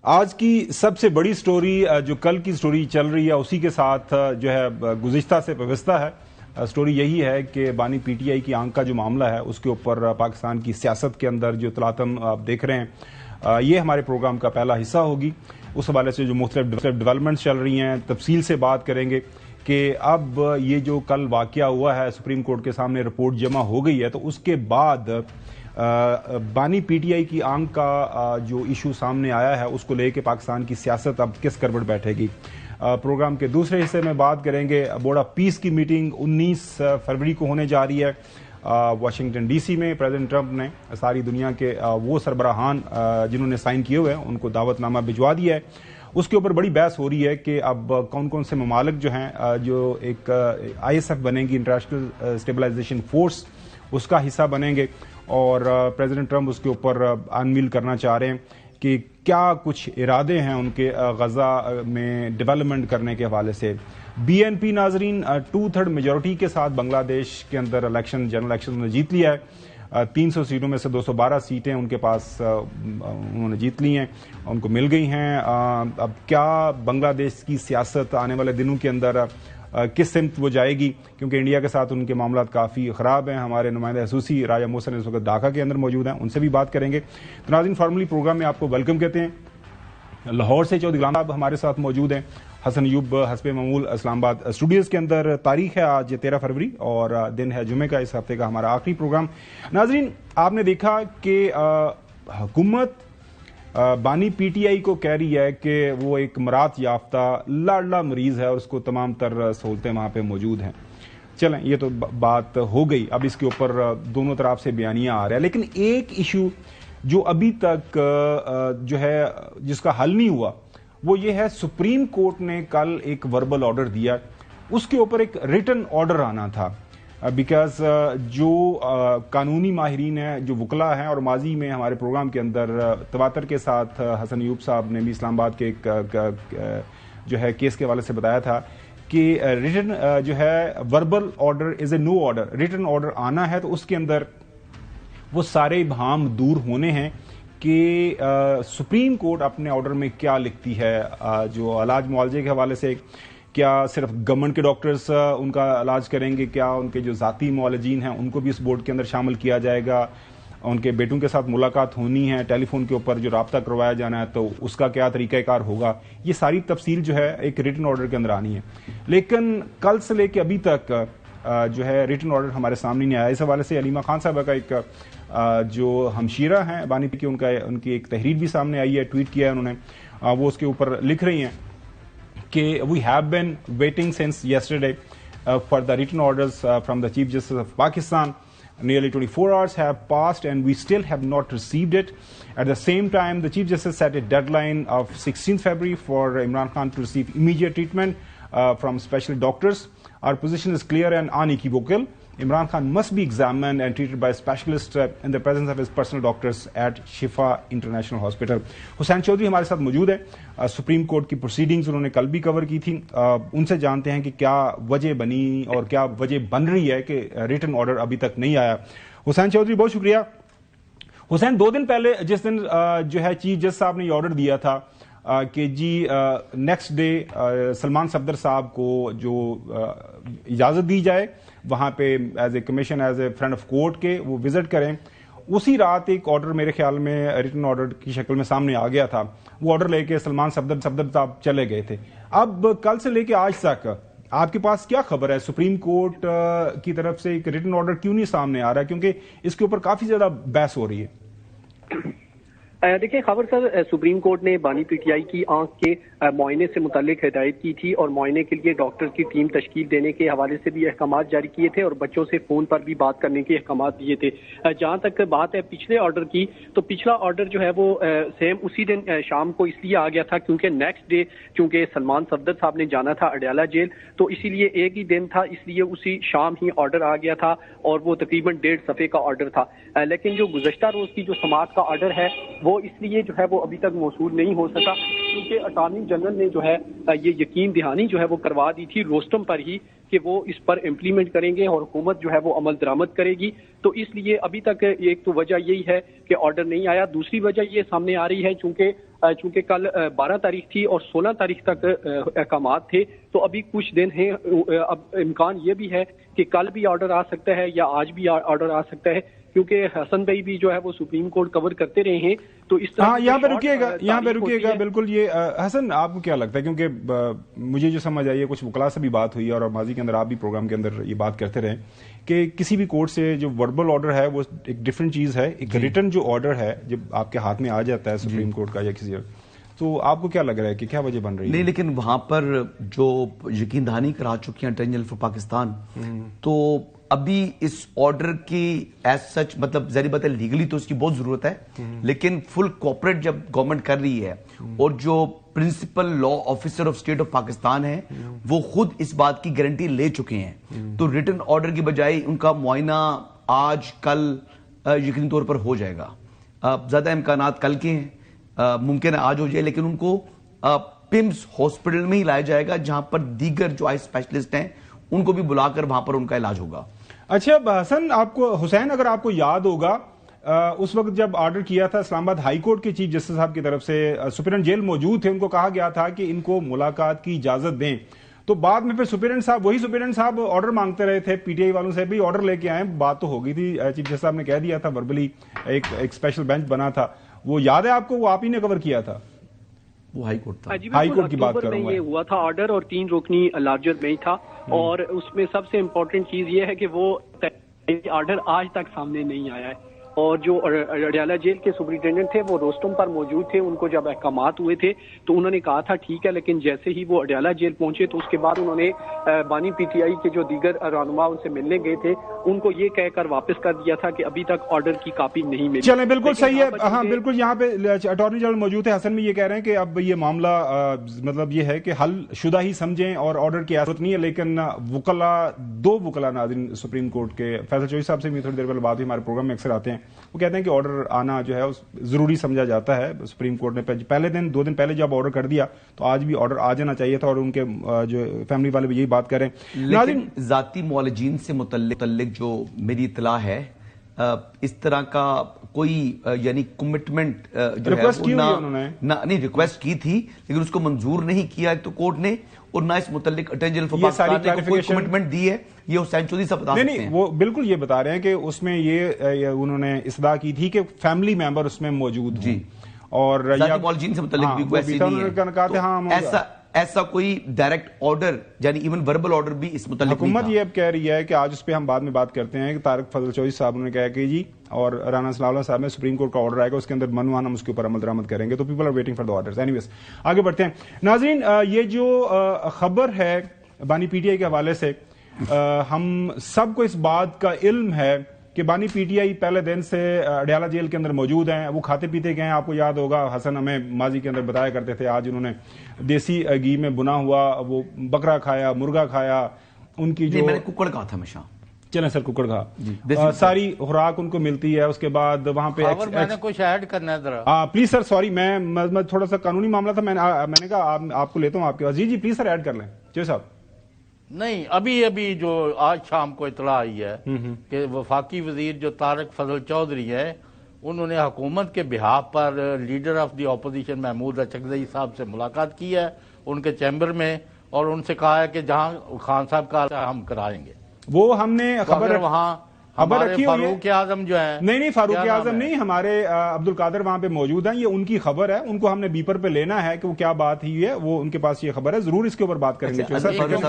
آج کی سب سے بڑی سٹوری جو کل کی سٹوری چل رہی ہے اسی کے ساتھ جو ہے گزشتہ سے وابستہ ہے. سٹوری یہی ہے کہ بانی پی ٹی آئی کی آنکھ کا جو معاملہ ہے اس کے اوپر پاکستان کی سیاست کے اندر جو تلاطم آپ دیکھ رہے ہیں یہ ہمارے پروگرام کا پہلا حصہ ہوگی. اس حوالے سے جو مختلف ڈیولپمنٹس چل رہی ہیں تفصیل سے بات کریں گے کہ اب یہ جو کل واقعہ ہوا ہے سپریم کورٹ کے سامنے رپورٹ جمع ہو گئی ہے تو اس کے بعد بانی پی ٹی آئی کی آنکھ کا جو ایشو سامنے آیا ہے اس کو لے کے پاکستان کی سیاست اب کس کروٹ بیٹھے گی. پروگرام کے دوسرے حصے میں بات کریں گے بورڈ آف پیس کی میٹنگ 19 فروری کو ہونے جا رہی ہے واشنگٹن ڈی سی میں. پریزیڈنٹ ٹرمپ نے ساری دنیا کے وہ سربراہان جنہوں نے سائن کیے ہوئے ہیں ان کو دعوت نامہ بھجوا دیا ہے. اس کے اوپر بڑی بحث ہو رہی ہے کہ اب کون کون سے ممالک جو ہیں جو ایک آئی ایس ایف بنے گی انٹرنیشنل اسٹیبلائزیشن فورس اس کا حصہ بنیں گے اور پریزیڈنٹ ٹرمپ اس کے اوپر انویل کرنا چاہ رہے ہیں کہ کیا کچھ ارادے ہیں ان کے غزہ میں ڈیولپمنٹ کرنے کے حوالے سے. بی این پی ناظرین 2/3 میجورٹی کے ساتھ بنگلہ دیش کے اندر الیکشن جنرل الیکشن نے جیت لیا ہے. 300 سیٹوں میں سے 212 سیٹیں ان کے پاس انہوں نے جیت لی ہیں ان کو مل گئی ہیں. اب کیا بنگلہ دیش کی سیاست آنے والے دنوں کے اندر کس سمت وہ جائے گی کیونکہ انڈیا کے ساتھ ان کے معاملات کافی خراب ہیں. ہمارے نمائندہ خصوصی راجہ محسن اس وقت ڈھاکہ کے اندر موجود ہیں ان سے بھی بات کریں گے. تو ناظرین فارملی پروگرام میں آپ کو ویلکم کہتے ہیں. لاہور سے چودھری غلام صاحب ہمارے ساتھ موجود ہیں. حسن ایوب حسب معمول اسلام آباد اسٹوڈیوز کے اندر. تاریخ ہے آج 13 فروری اور دن ہے جمعے کا. اس ہفتے کا ہمارا آخری پروگرام. ناظرین آپ نے دیکھا کہ حکومت بانی پی ٹی آئی کو کہہ رہی ہے کہ وہ ایک مراد یافتہ لاڈلا مریض ہے اور اس کو تمام تر سہولتیں وہاں پہ موجود ہیں. چلیں یہ تو بات ہو گئی. اب اس کے اوپر دونوں طرف سے بیانیاں آ رہے ہیں لیکن ایک ایشو جو ابھی تک جو ہے جس کا حل نہیں ہوا وہ یہ ہے سپریم کورٹ نے کل ایک وربل آرڈر دیا. اس کے اوپر ایک ریٹن آرڈر آنا تھا بیکاز جو قانونی ماہرین ہیں جو وکلاء ہیں اور ماضی میں ہمارے پروگرام کے اندر تواتر کے ساتھ حسن ایوب صاحب نے بھی اسلام آباد کے ایک جو ہے کیس کے حوالے سے بتایا تھا کہ ریٹن جو ہے verbal order is a no order. Written order آنا ہے تو اس کے اندر وہ سارے ابہام دور ہونے ہیں کہ سپریم کورٹ اپنے آرڈر میں کیا لکھتی ہے. جو علاج معالجے کے حوالے سے کیا صرف گورنمنٹ کے ڈاکٹرز ان کا علاج کریں گے, کیا ان کے جو ذاتی معالجین ہیں ان کو بھی اس بورڈ کے اندر شامل کیا جائے گا, ان کے بیٹوں کے ساتھ ملاقات ہونی ہے, ٹیلی فون کے اوپر جو رابطہ کروایا جانا ہے تو اس کا کیا طریقہ کار ہوگا, یہ ساری تفصیل جو ہے ایک ریٹن آرڈر کے اندر آنی ہے. لیکن کل سے لے کے ابھی تک جو ہے ریٹن آرڈر ہمارے سامنے نہیں آیا. اس حوالے سے علیمہ خان صاحبہ کا ایک جو ہمشیرہ ہیں بانی پی کی ان کی ایک تحریر بھی سامنے آئی ہے, ٹویٹ کیا ہے انہوں نے. وہ اس کے اوپر لکھ رہی ہیں کہ we have been waiting since yesterday for the written orders from the chief justice of Pakistan. Nearly 24 hours have passed and we still have not received it. At the same time, the Chief Justice set a deadline of 16th February for Imran Khan to receive immediate treatment from specialty doctors. Our position is clear and unequivocal. Imran Khan must be examined and treated by specialists in the presence of his personal doctors at Shifa International Hospital. حسین چودھری ہمارے ساتھ موجود ہیں. Supreme court کی proceedings انہوں نے کل بھی کور کی تھی. ان سے جانتے ہیں کہ کیا وجہ بنی اور کیا وجہ بن رہی ہے کہ ریٹن آرڈر ابھی تک نہیں آیا. حسین چودھری بہت شکریہ. حسین 2 دن پہلے جس دن جو ہے چیف جسٹس صاحب نے یہ آرڈر دیا تھا کہ جی نیکسٹ ڈے سلمان صفدر صاحب کو جو اجازت دی جائے وہاں پہ as a commission as a friend of court کے وہ وزٹ کریں, اسی رات ایک آرڈر میرے خیال میں ریٹن آرڈر کی شکل میں سامنے آ گیا تھا. وہ آرڈر لے کے سلمان صفدر صاحب چلے گئے تھے. اب کل سے لے کے آج تک آپ کے پاس کیا خبر ہے, سپریم کورٹ کی طرف سے ایک ریٹن آرڈر کیوں نہیں سامنے آ رہا ہے, کیونکہ اس کے اوپر کافی زیادہ بحث ہو رہی ہے. دیکھیں خبر سر, سپریم کورٹ نے بانی پی ٹی آئی کی آنکھ کے معائنے سے متعلق ہدایت کی تھی اور معائنے کے لیے ڈاکٹر کی ٹیم تشکیل دینے کے حوالے سے بھی احکامات جاری کیے تھے اور بچوں سے فون پر بھی بات کرنے کے احکامات دیے تھے. جہاں تک بات ہے پچھلے آرڈر کی, تو پچھلا آرڈر جو ہے وہ سیم اسی دن شام کو اس لیے آ گیا تھا کیونکہ نیکسٹ ڈے چونکہ سلمان صفدر صاحب نے جانا تھا اڈیالہ جیل, تو اسی لیے ایک ہی دن تھا, اس لیے اسی شام ہی آرڈر آ گیا تھا اور وہ تقریباً 1.5 صفحے کا آرڈر تھا. لیکن جو گزشتہ روز کی جو سماعت کا آرڈر ہے وہ اس لیے جو ہے وہ ابھی تک موصول نہیں ہو سکا کیونکہ اٹارنی جنرل نے جو ہے یہ یقین دہانی جو ہے وہ کروا دی تھی روسٹم پر ہی کہ وہ اس پر امپلیمنٹ کریں گے اور حکومت جو ہے وہ عمل درآمد کرے گی. تو اس لیے ابھی تک ایک تو وجہ یہی ہے کہ آرڈر نہیں آیا. دوسری وجہ یہ سامنے آ رہی ہے چونکہ چونکہ کل 12 تاریخ تھی اور 16 تاریخ تک احکامات تھے، تو ابھی کچھ دن ہیں. اب امکان یہ بھی ہے کہ کل بھی آرڈر آ سکتا ہے یا آج بھی آرڈر آ سکتا ہے، کیونکہ حسن بھائی بھی جو ہے وہ سپریم کورٹ کور کرتے رہے ہیں. تو اس طرح یہاں پہ رکیے گا بالکل. یہ حسن آپ کو کیا لگتا ہے، کیونکہ مجھے جو سمجھ آئی ہے کچھ وکلاء سے بھی بات ہوئی اور ماضی کے اندر آپ بھی پروگرام کے اندر یہ بات کرتے رہے کہ کسی بھی کورٹ سے جو وربل آرڈر ہے وہ ایک ڈفرینٹ چیز ہے، ایک ریٹن جو آرڈر ہے جب آپ کے ہاتھ میں آ جاتا ہے سپریم کورٹ کا یا کسی اور، تو آپ کو کیا لگ رہا ہے کہ کیا وجہ بن رہی ہے؟ نہیں، لیکن وہاں پر جو یقین دہانی کرا چکی ہیں اٹارنی جنرل فار پاکستان، تو ابھی اس آرڈر کی ایز سچ مطلب ظاہر بات ہے لیگلی تو اس کی بہت ضرورت ہے، لیکن فل کوپریٹ جب گورنمنٹ کر رہی ہے اور جو principal law officer of state of Pakistan ہے وہ خود اس بات کی گارنٹی لے چکے ہیں، تو ریٹن آرڈر کی بجائے ان کا معائنہ آج کل یقینی طور پر ہو جائے گا. زیادہ امکانات کل کے ہیں، ممکن ہے آج ہو جائے، لیکن ان کو پمس ہاسپٹل میں ہی لایا جائے گا جہاں پر دیگر جو آئی اسپیشلسٹ ہیں ان کو بھی بلا کر وہاں پر ان کا علاج ہوگا. اچھا حسن، آپ کو حسین اگر آپ کو یاد ہوگا اس وقت جب آرڈر کیا تھا اسلام آباد ہائی کورٹ کے چیف جسٹس صاحب کی طرف سے، سپرنٹینڈنٹ جیل موجود تھے، ان کو کہا گیا تھا کہ ان کو ملاقات کی اجازت دیں، تو بعد میں پھر سپرنٹینڈنٹ صاحب آرڈر مانگتے رہے تھے پی ٹی آئی والوں سے بھی آرڈر لے کے آئے. بات تو ہو گئی تھی، چیف جسٹس صاحب نے کہہ دیا تھا وربلی، ایک اسپیشل بینچ بنا تھا، وہ یاد ہے آپ کو؟ وہ آپ ہی نے کور کیا تھا، وہ ہائی کورٹ تھا. ہائی کورٹ کی بات کروں میں یہ ہوا تھا آرڈر، اور 3 رکنی لارجر بینچ تھا، اور اس میں سب سے امپورٹنٹ چیز یہ ہے کہ وہ آرڈر آج تک سامنے نہیں آیا ہے. اور جو اڈیالہ جیل کے سپرنٹینڈنٹ تھے وہ روسٹم پر موجود تھے، ان کو جب احکامات ہوئے تھے تو انہوں نے کہا تھا ٹھیک ہے، لیکن جیسے ہی وہ اڈیالہ جیل پہنچے تو اس کے بعد انہوں نے بانی پی ٹی آئی کے جو دیگر رہنما ان سے ملنے گئے تھے ان کو یہ کہہ کر واپس کر دیا تھا کہ ابھی تک آرڈر کی کاپی نہیں ملی. چلیں بالکل صحیح ہے. ہاں بالکل، یہاں پہ اٹارنی جنرل موجود ہے، حسن بھی یہ کہہ رہے ہیں کہ اب یہ معاملہ مطلب یہ ہے کہ حل شدہ ہی سمجھیں اور آرڈر کی ضرورت نہیں ہے. لیکن دو وکلا ناظرین سپریم کورٹ کے، فیصل چوہدری صاحب سے بھی تھوڑی دیر پہلے بات ہوئی، ہمارے پروگرام میں اکثر آتے ہیں، وہ کہتے ہیں کہ آرڈر آنا جو ہے ضروری سمجھا جاتا ہے. سپریم کورٹ نے پہلے دن 2 دن پہلے جب آرڈر کر دیا تو آج بھی آرڈر آ جانا چاہیے تھا، اور ان کے جو فیملی والے بھی یہی بات کر رہے ہیں. لیکن ذاتی معالجین سے متعلق جو میری اطلاع ہے، اس طرح کا کوئی یعنی کمٹمنٹ جو ہے نہیں ریکویسٹ کی تھی، لیکن اس کو منظور نہیں کیا تو کورٹ نے، اور نہ اس متعلق اٹارنی جنرل فار پاکستان نے کوئی کمٹمنٹ دی ہے. یہ حسین چودھری صاحب بتا سکتے ہیں. وہ بالکل یہ بتا رہے ہیں کہ اس میں یہ انہوں نے استدعا کی تھی کہ فیملی ممبر اس میں موجود ہیں، اور ذاتی معالجین سے متعلق بھی کوئی ایسا کوئی ڈائریکٹ آرڈر یعنی ایون وربل آرڈر بھی اس متعلق حکومت یہ اب کہہ رہی ہے کہ آج اس پہ ہم بعد میں بات کرتے ہیں کہ طارق فضل چودھری صاحب نے کہا کہ جی، اور رانا صلاح اللہ صاحب نے سپریم کورٹ کا آرڈر آئے گا اس کے اندر منوان ہم اس کے اوپر عمل درآمد کریں گے. تو people are waiting for the orders. Anyways آگے بڑھتے ہیں. ناظرین، یہ جو خبر ہے بانی پی ٹی آئی کے حوالے سے، ہم سب کو اس بات کا علم ہے کہ بانی پی ٹی آئی پہلے دن سے اڈیالہ جیل کے اندر موجود ہیں. وہ کھاتے پیتے گئے ہیں، آپ کو یاد ہوگا حسن ہمیں ماضی کے اندر بتایا کرتے تھے. آج انہوں نے دیسی گھی میں بنا ہوا وہ بکرا کھایا، مرغا کھایا، ان کی جو میں نے ککڑ کہا تھا ہمیشہ. چلیں سر، ککڑ کھا، ساری خوراک ان کو ملتی ہے. اس کے بعد وہاں پہ میں نے کچھ ایڈ کرنا ہے ذرا. پلیز سر، سوری، میں تھوڑا سا قانونی معاملہ تھا، میں نے کہا آپ کو لیتا ہوں آپ کے پاس. جی پلیز سر ایڈ کر لیں. جی صاحب. نہیں، ابھی جو آج شام کو اطلاع آئی ہے کہ وفاقی وزیر جو طارق فضل چودھری ہے، انہوں نے حکومت کے بہاف پر leader of the opposition Mahmood Achakzai صاحب سے ملاقات کی ہے ان کے چیمبر میں، اور ان سے کہا ہے کہ جہاں خان صاحب کا ہم کرائیں گے. وہ ہم نے خبر وہاں ہمارے فاروق اعظم جو ہیں، نہیں فاروق اعظم نہیں، ہمارے عبد القادر وہاں پہ موجود ہیں. یہ ان کی خبر ہے، ان کو ہم نے بیپر پہ لینا ہے کہ وہ کیا بات ہوئی ہے. وہ ان کے پاس یہ خبر ہے، ضرور اس کے اوپر بات کریں گے.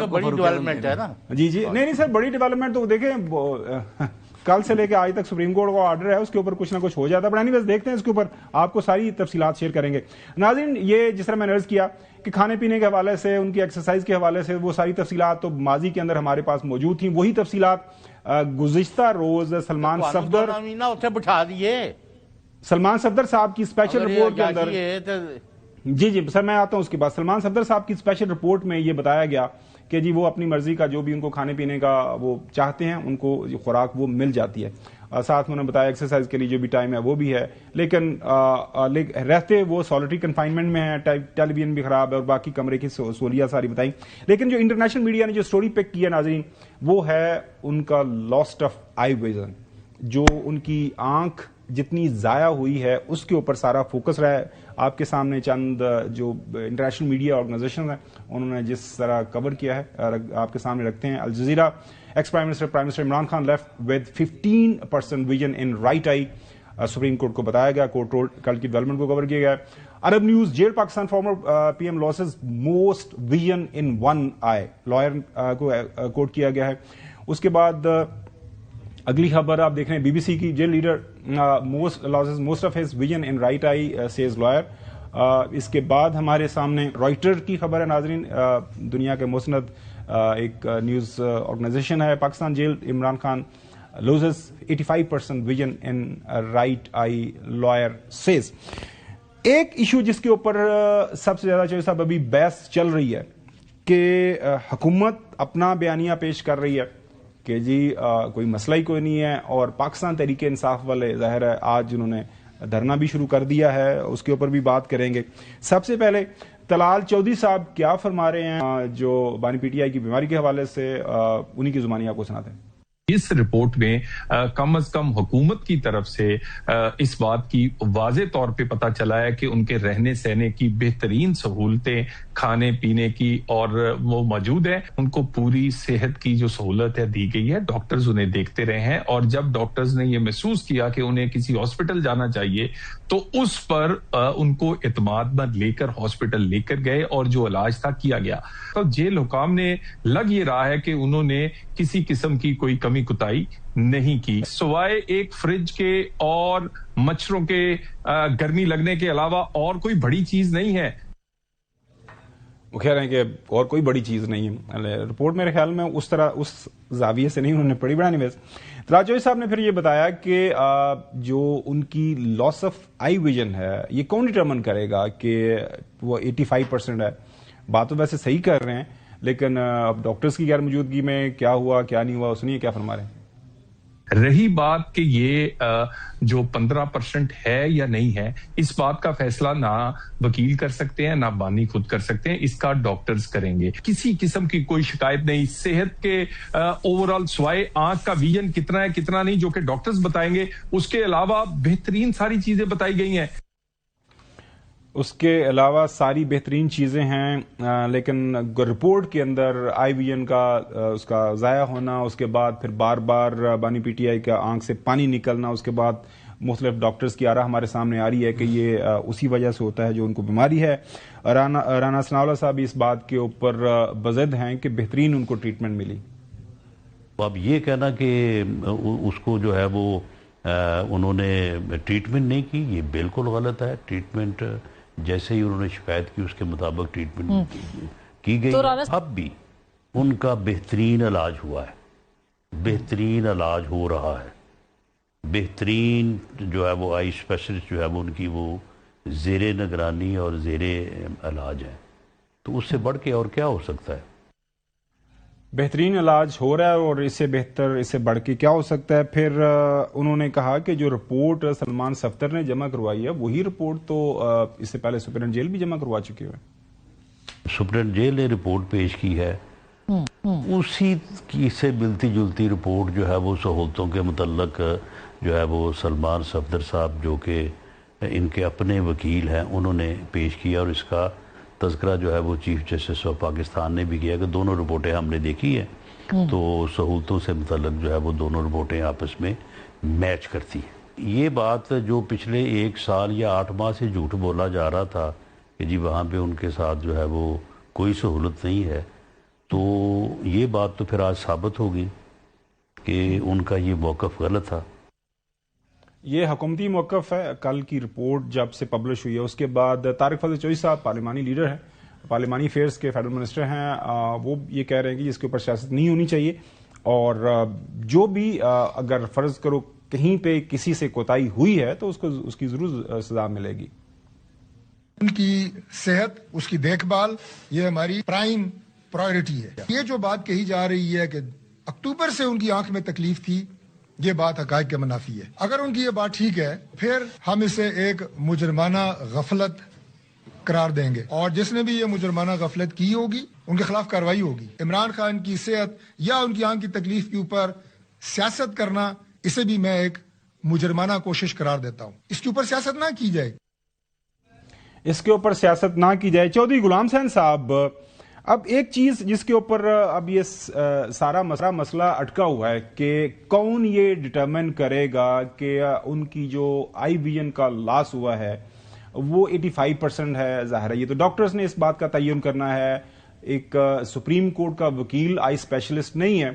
بڑی ڈیولپمنٹ ہے نا. جی نہیں سر، بڑی ڈیولپمنٹ تو دیکھیں کل سے لے کے آج تک سپریم کورٹ کا آرڈر ہے، اس کے اوپر کچھ نہ کچھ ہو جاتا ہے. بٹ اینی ویز دیکھتے ہیں، اس کے اوپر آپ کو ساری تفصیلات شیئر کریں گے. ناظرین، یہ جس طرح میں نے عرض کیا کہ کھانے پینے کے حوالے سے، ان کی ایکسرسائز کے حوالے سے، وہ ساری تفصیلات تو ماضی کے اندر ہمارے پاس موجود تھیں. وہی تفصیلات گزشتہ روز سلمان صفدر صاحب کی اسپیشل رپورٹ کے اندر، جی سر میں آتا ہوں اس کے بعد. سلمان صفدر صاحب کی اسپیشل رپورٹ میں یہ بتایا گیا کہ جی وہ اپنی مرضی کا جو بھی ان کو کھانے پینے کا وہ چاہتے ہیں ان کو خوراک وہ مل جاتی ہے. ساتھ میں انہوں نے بتایا ایکسرسائز کے لیے جو بھی ٹائم ہے وہ بھی ہے، لیکن رہتے وہ سالٹری کنفائنمنٹ میں ہیں، ٹیلی ویژن بھی خراب ہے اور باقی کمرے کی سہولیات ساری بتائیں. لیکن جو انٹرنیشنل میڈیا نے جو سٹوری پک کی ہے ناظرین، وہ ہے ان کا لاسٹ آف آئی ویژن. جو ان کی آنکھ جتنی ضائع ہوئی ہے اس کے اوپر سارا فوکس رہا ہے. آپ کے سامنے چند جو انٹرنیشنل میڈیا آرگنائزیشن ہیں انہوں نے جس طرح کور کیا ہے آپ کے سامنے رکھتے ہیں. Al Jazeera ex prime minister Imran Khan left with 15% vision in right I. Supreme court کو بتایا گیا, کورٹ کل کی ڈیولپمنٹ کو کور کیا گیا. Arab news jail Pakistan former P M loses most vision in one eye, lawyer کو کوٹ کیا گیا ہے. اس کے بعد اگلی خبر آپ دیکھ رہے ہیں بی بی سی کی, jail leader loses most of his vision in right eye says lawyer. اس کے بعد ہمارے سامنے رائٹر کی خبر ہے ناظرین, دنیا کے مسند ایک نیوز آرگنائزیشن ہے. Pakistan jail Imran Khan loses 85% vision in right eye lawyer says. ایک ایشو جس کے اوپر سب سے زیادہ چوہدری صاحب ابھی بحث چل رہی ہے کہ حکومت اپنا بیانیہ پیش کر رہی ہے کہ جی کوئی مسئلہ ہی کوئی نہیں ہے, اور پاکستان تحریک انصاف والے ظاہر ہے آج انہوں نے دھرنا بھی شروع کر دیا ہے, اس کے اوپر بھی بات کریں گے. سب سے پہلے طلال چودھری صاحب کیا فرما رہے ہیں جو بانی پی ٹی آئی کی بیماری کے حوالے سے, انہی کی زبانی آپ کو سناتے ہیں. اس رپورٹ میں کم از کم حکومت کی طرف سے اس بات کی واضح طور پہ پتہ چلا ہے کہ ان کے رہنے سہنے کی بہترین سہولتیں, کھانے پینے کی اور وہ موجود ہیں. ان کو پوری صحت کی جو سہولت ہے دی گئی ہے, ڈاکٹرز انہیں دیکھتے رہے ہیں, اور جب ڈاکٹرز نے یہ محسوس کیا کہ انہیں کسی ہاسپٹل جانا چاہیے تو اس پر ان کو اعتماد میں لے کر ہاسپٹل لے کر گئے اور جو علاج تھا کیا گیا. تو جیل حکام نے لگ یہ رہا ہے کہ انہوں نے کسی قسم کی کوئی کمی کوتاہی نہیں کی, سوائے ایک فریج کے اور مچھروں کے گرمی لگنے کے علاوہ اور کوئی بڑی چیز نہیں ہے. وہ کہہ رہے ہیں کہ اور کوئی بڑی چیز نہیں ہے. رپورٹ میرے خیال میں اس طرح اس زاویے سے نہیں انہوں نے پڑھی بڑھانی. طلال چودھری صاحب نے پھر یہ بتایا کہ جو ان کی لاس آف آئی ویژن ہے یہ کون ڈٹرمن کرے گا کہ وہ 85% ہے. بات تو ویسے صحیح کر رہے ہیں, لیکن اب ڈاکٹرز کی غیر موجودگی میں کیا ہوا کیا نہیں ہوا, سنیے کیا فرما رہے ہیں. رہی بات کہ یہ جو 15% ہے یا نہیں ہے, اس بات کا فیصلہ نہ وکیل کر سکتے ہیں نہ بانی خود کر سکتے ہیں, اس کا ڈاکٹرز کریں گے. کسی قسم کی کوئی شکایت نہیں. صحت کے اوور آل سوائے آنکھ کا ویژن کتنا ہے کتنا نہیں جو کہ ڈاکٹرز بتائیں گے, اس کے علاوہ بہترین ساری چیزیں بتائی گئی ہیں. اس کے علاوہ ساری بہترین چیزیں ہیں, لیکن رپورٹ کے اندر آئی ویژن کا اس کا ضائع ہونا, اس کے بعد پھر بار بار بانی پی ٹی آئی کا آنکھ سے پانی نکلنا, اس کے بعد مختلف ڈاکٹرز کی آرا ہمارے سامنے آ رہی ہے کہ یہ اسی وجہ سے ہوتا ہے جو ان کو بیماری ہے. رانا ثناءاللہ صاحب اس بات کے اوپر بضد ہیں کہ بہترین ان کو ٹریٹمنٹ ملی. اب یہ کہنا کہ اس کو جو ہے وہ انہوں نے ٹریٹمنٹ نہیں کی, یہ بالکل غلط ہے. ٹریٹمنٹ جیسے ہی انہوں نے شکایت کی اس کے مطابق ٹریٹمنٹ کی گئی. اب بھی ان کا بہترین علاج ہوا ہے, بہترین علاج ہو رہا ہے, بہترین جو ہے وہ آئی اسپیشلسٹ جو ہے وہ ان کی وہ زیر نگرانی اور زیر علاج ہے. تو اس سے بڑھ کے اور کیا ہو سکتا ہے. بہترین علاج ہو رہا ہے اور اس سے بہتر اس سے بڑھ کے کیا ہو سکتا ہے. پھر انہوں نے کہا کہ جو رپورٹ سلمان صفدر نے جمع کروائی ہے وہی رپورٹ تو اس سے پہلے سپرنٹ جیل بھی جمع کروا چکے ہوئے. سپرنٹ جیل نے رپورٹ پیش کی ہے, اسی کی سے ملتی جلتی رپورٹ جو ہے وہ سہولتوں کے متعلق جو ہے وہ سلمان صفدر صاحب جو کہ ان کے اپنے وکیل ہیں انہوں نے پیش کیا, اور اس کا تذکرہ جو ہے وہ چیف جسٹس آف پاکستان نے بھی کیا کہ دونوں رپورٹیں ہم نے دیکھی ہیں, تو سہولتوں سے متعلق جو ہے وہ دونوں رپورٹیں آپس میں میچ کرتی ہیں. یہ بات جو پچھلے 1 سال یا 8 ماہ سے جھوٹ بولا جا رہا تھا کہ جی وہاں پہ ان کے ساتھ جو ہے وہ کوئی سہولت نہیں ہے, تو یہ بات تو پھر آج ثابت ہوگی کہ ان کا یہ موقف غلط تھا. یہ حکومتی موقف ہے. کل کی رپورٹ جب سے پبلش ہوئی ہے اس کے بعد طارق فضل چودھری صاحب پارلیمانی لیڈر ہیں, پارلیمانی افیئرز کے فیڈرل منسٹر ہیں, وہ یہ کہہ رہے ہیں کہ اس کے اوپر سیاست نہیں ہونی چاہیے, اور جو بھی اگر فرض کرو کہیں پہ کسی سے کوتاہی ہوئی ہے تو اس کی ضرور سزا ملے گی. ان کی صحت, اس کی دیکھ بھال یہ ہماری پرائم پرائرٹی ہے. یہ جو بات کہی جا رہی ہے کہ اکتوبر سے ان کی آنکھ میں تکلیف تھی, یہ بات حقائق کے منافی ہے. اگر ان کی یہ بات ٹھیک ہے پھر ہم اسے ایک مجرمانہ غفلت قرار دیں گے, اور جس نے بھی یہ مجرمانہ غفلت کی ہوگی ان کے خلاف کارروائی ہوگی. عمران خان کی صحت یا ان کی آنکھ کی تکلیف کے اوپر سیاست کرنا, اسے بھی میں ایک مجرمانہ کوشش قرار دیتا ہوں. اس کے اوپر سیاست نہ کی جائے. اس کے اوپر سیاست نہ کی جائے. چودھری غلام حسین صاحب، اب ایک چیز جس کے اوپر اب یہ سارا مسئلہ اٹکا ہوا ہے کہ کون یہ ڈٹرمن کرے گا کہ ان کی جو آئی ویژن کا لاس ہوا ہے وہ 85% ہے. ظاہر ہے یہ تو ڈاکٹرز نے اس بات کا تعین کرنا ہے. ایک سپریم کورٹ کا وکیل آئی اسپیشلسٹ نہیں ہے،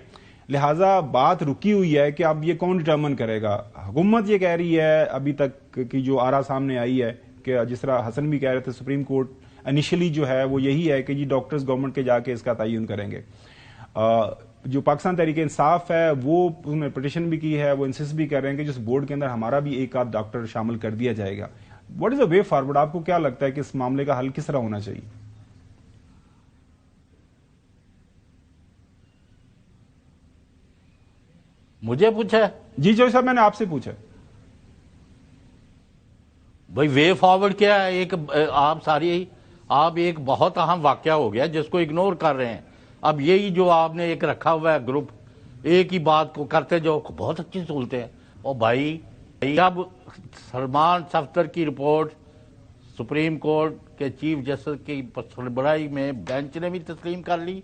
لہٰذا بات رکی ہوئی ہے کہ اب یہ کون ڈٹرمن کرے گا. حکومت یہ کہہ رہی ہے ابھی تک کی جو آرا سامنے آئی ہے کہ جس طرح حسن بھی کہہ رہے تھے، سپریم کورٹ انیشلی جو ہے وہ یہی ہے کہ جی ڈاکٹرز گورنمنٹ کے جا کے اس کا تعین کریں گے. جو پاکستان تحریک انصاف ہے وہ انہوں نے پٹیشن بھی کی ہے، وہ انسسٹ بھی کر رہے ہیں کہ جس بورڈ کے اندر ہمارا بھی ایک آدھ ڈاکٹر شامل کر دیا جائے گا. What is the way forward? آپ کو کیا لگتا ہے کہ اس معاملے کا حل کس طرح ہونا چاہیے؟ مجھے پوچھا؟ جی جوئی صاحب، میں نے آپ سے پوچھا. بھائی وے فارورڈ کیا ہے؟ آپ ایک بہت اہم واقعہ ہو گیا جس کو اگنور کر رہے ہیں. اب یہی جو آپ نے ایک رکھا ہوا ہے گروپ، ایک ہی بات کو کرتے جو بہت اچھی سہولتیں ہیں. اور بھائی اب سلمان صفدر کی رپورٹ سپریم کورٹ کے چیف جسٹس کی سربراہی میں بینچ نے بھی تسلیم کر لی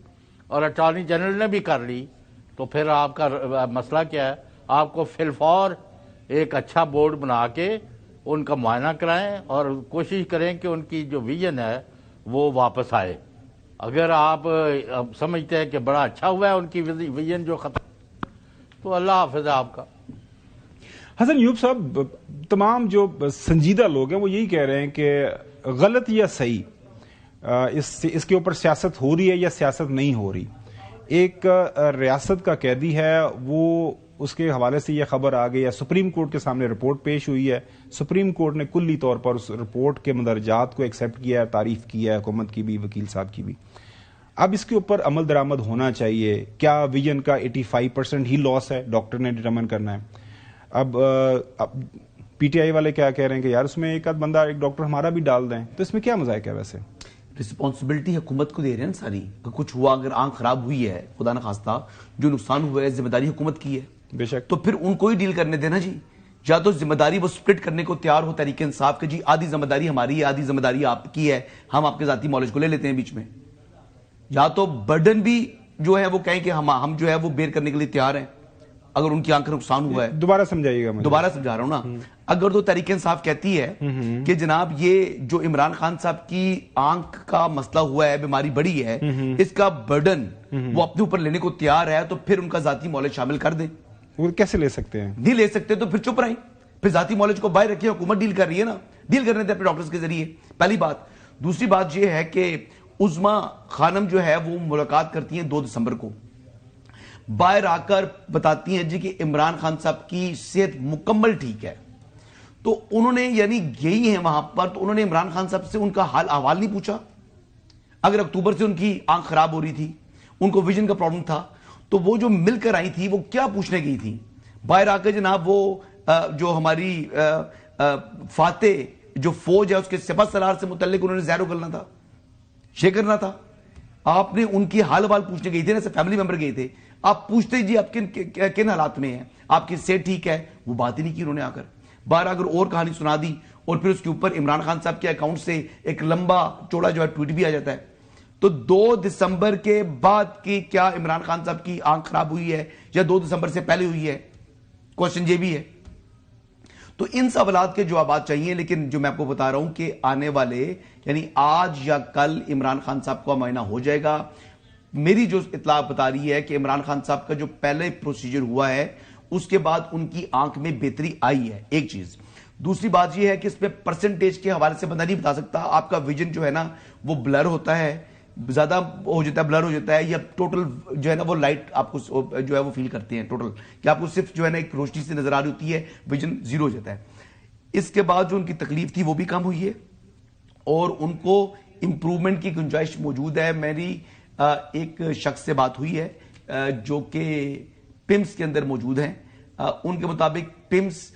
اور اٹارنی جنرل نے بھی کر لی، تو پھر آپ کا مسئلہ کیا ہے؟ آپ کو فی الفور ایک اچھا بورڈ بنا کے ان کا معائنہ کرائیں اور کوشش کریں کہ ان کی جو ویژن ہے وہ واپس آئے. اگر آپ سمجھتے ہیں کہ بڑا اچھا ہوا ہے ان کی ویژن جو ختم، تو اللہ حافظ ہے آپ کا. حسن ایوب صاحب، تمام جو سنجیدہ لوگ ہیں وہ یہی کہہ رہے ہیں کہ غلط یا صحیح اس کے اوپر سیاست ہو رہی ہے یا سیاست نہیں ہو رہی. ایک ریاست کا قیدی ہے، وہ اس کے حوالے سے یہ خبر آ گئی ہے، سپریم کورٹ کے سامنے رپورٹ پیش ہوئی ہے، سپریم کورٹ نے کلی طور پر اس رپورٹ کے مندرجات کو ایکسیپٹ کیا ہے، تعریف کی ہے، حکومت کی بھی، وکیل صاحب کی بھی. اب اس کے اوپر عمل درآمد ہونا چاہیے. کیا ویژن کا 85% ہی لاس ہے؟ ڈاکٹر نے ڈٹرمن کرنا ہے. اب پی ٹی آئی والے کیا کہہ رہے ہیں کہ یار اس میں ایک آدھ بندہ، ایک ڈاکٹر ہمارا بھی ڈال دیں، تو اس میں کیا مذائق ہے؟ ویسے رسپانسبلٹی حکومت کو دے رہے ہیں ساری. کچھ ہوا، اگر آنکھ خراب ہوئی ہے خدا نخواستہ، جو نقصان ہوا ہے، ذمہ داری حکومت کی ہے. بے شک. تو پھر ان کو ہی ڈیل کرنے دینا جی. یا تو ذمہ داری وہ سپلٹ کرنے کو تیار ہو تحریک انصاف کے، جی آدھی ذمہ داری ہماری ہے، آدھی ذمہ داری آپ کی ہے، ہم آپ کے ذاتی مالج کو لے لیتے ہیں بیچ میں. یا تو برڈن بھی جو ہے وہ کہیں کہ ہم جو ہے وہ بیئر کرنے کے لیے تیار ہیں اگر ان کی آنکھ کا نقصان ہوا ہے. دوبارہ سمجھائیے گا. دوبارہ سمجھا رہا ہوں نا. اگر تو تحریک انصاف کہتی ہے کہ جناب یہ جو عمران خان صاحب کی آنکھ کا مسئلہ ہوا ہے، بیماری بڑی ہے، اس کا برڈن وہ اپنے اوپر لینے کو تیار ہے، تو پھر ان کا ذاتی مالج شامل کر دیں. وہ کیسے لے سکتے ہیں؟ نہیں لے سکتے تو پھر چپ رہیں، پھر ذاتی مالج کو باہر رکھیں. حکومت ڈیل کر رہی ہے نا، ڈیل کرنے دیں اپنے ڈاکٹرز کے ذریعے. پہلی بات. دوسری بات یہ ہے کہ عظما خانم جو ہے وہ ملاقات کرتی ہیں 2 دسمبر کو، باہر آ کر بتاتی ہیں جی کہ عمران خان صاحب کی صحت مکمل ٹھیک ہے. تو انہوں نے یعنی گئی ہیں وہاں پر، تو انہوں نے عمران خان صاحب سے ان کا حال احوال نہیں پوچھا. اگر اکتوبر سے ان کی آنکھ خراب ہو رہی تھی، ان کو ویژن کا پرابلم تھا، تو وہ جو مل کر آئی تھی وہ کیا پوچھنے گئی تھی؟ باہر آ کر جناب وہ جو ہماری فاتح جو فوج ہے اس کے سپہ سالار سے متعلق انہوں نے زہر اگلنا تھا، یہ کرنا تھا. آپ نے ان کی حال حوال پوچھنے گئی تھی نا، فیملی ممبر گئے تھے، آپ پوچھتے جی آپ کن حالات میں ہیں، آپ کی صحت ٹھیک ہے؟ وہ بات ہی نہیں کی انہوں نے. آ کر باہر اگر اور کہانی سنا دی، اور پھر اس کے اوپر عمران خان صاحب کے اکاؤنٹ سے ایک لمبا چوڑا جو ہے ٹویٹ بھی آ جاتا ہے. تو 2 دسمبر کے بعد کی کیا عمران خان صاحب کی آنکھ خراب ہوئی ہے یا 2 دسمبر سے پہلے ہوئی ہے؟ کوشچن یہ بھی ہے. تو ان سوالات کے جوابات چاہیے. لیکن جو میں آپ کو بتا رہا ہوں کہ آنے والے یعنی آج یا کل عمران خان صاحب کا معائنہ ہو جائے گا. میری جو اطلاع بتا رہی ہے کہ عمران خان صاحب کا جو پہلے پروسیجر ہوا ہے اس کے بعد ان کی آنکھ میں بہتری آئی ہے. ایک چیز. دوسری بات یہ ہے کہ اس پہ پرسنٹیج کے حوالے سے بندہ نہیں بتا سکتا. آپ کا ویژن جو ہے نا وہ بلر ہوتا ہے، زیادہ ہو جاتا ہے، بلر ہو جاتا ہے، یا ٹوٹل جو ہے نا وہ لائٹ آپ کو جو ہے وہ فیل کرتے ہیں ٹوٹل، کہ آپ کو صرف جو ہے نا ایک روشنی سے نظر آ رہی ہوتی ہے، ویژن 0 ہو جاتا ہے. اس کے بعد جو ان کی تکلیف تھی وہ بھی کم ہوئی ہے اور ان کو امپروومنٹ کی گنجائش موجود ہے. میری ایک شخص سے بات ہوئی ہے جو کہ پمس کے اندر موجود ہیں. ان کے مطابق پمس